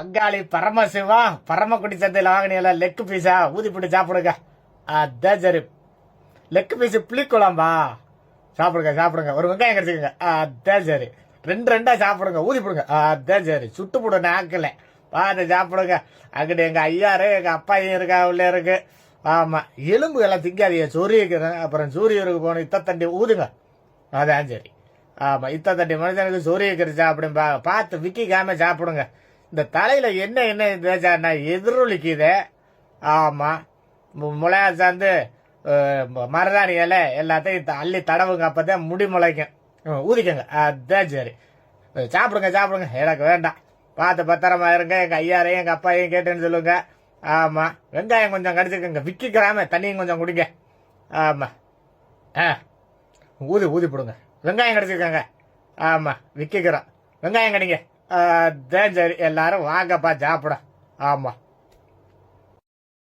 பங்காளி பரமசிவா பரமக்குடி சந்தையில் வாங்கினீங்களா லெக் பீஸா ஊதி போட்டு சாப்பிடுங்க. அதான் சரி. லெக் பீஸ் புளிக்குழம்பா சாப்பிடுங்க சாப்பிடுங்க. ஒரு வெங்காயம் கிடைச்சிக்கங்க. அதான் சரி. ரெண்டா சாப்பிடுங்க ஊதி போடுங்க. அதான் சரி. சுட்டு போடு நாக்கல பார்த்து சாப்பிடுங்க. அங்கிட்ட எங்க ஐயாரு எங்க அப்பாயும் இருக்கா உள்ள இருக்கு. ஆமா எலும்பு எல்லாம் திங்காதீங்க. சொரியக்கிறேன் அப்புறம் சூரியருக்கு போன இத்த தண்டி ஊதுங்க. அதான் சரி. ஆமா இத்த தண்டி மனுஷனுக்கு சொரியக்கிறச்சா அப்படின்னு பார்த்து விக்கிக்காம சாப்பிடுங்க. இந்த தலையில என்ன என்ன தேய்ச்சாருன்னா எதிரொலிக்குதே. ஆமா முளையா சார்ந்து மருதாணி இலை எல்லாத்தையும் அள்ளி தடவுங்க. அப்பதான் முடி முளைக்கும். ஊதிக்கங்க. அதான் சரி. சாப்பிடுங்க சாப்பிடுங்க. எனக்கு வேண்டாம். பார்த்து பத்திரமா இருங்க. எங்க ஐயாரையும் எங்க அப்பாவையும் கேட்டேன்னு சொல்லுங்க. ஆமா வெங்காயம் கொஞ்சம் கடிச்சுக்கோங்க. விக்கிக்கிறாம தண்ணியும் கொஞ்சம் குடிங்க. ஆமா ஊதி ஊதி போடுங்க. வெங்காயம் கடிச்சுக்கோங்க. ஆமா விக்கிக்கிறோம். வெங்காயம் கடிங்க. அதான் சரி. எல்லாரும் வாங்கப்பா சாப்பிட. ஆமா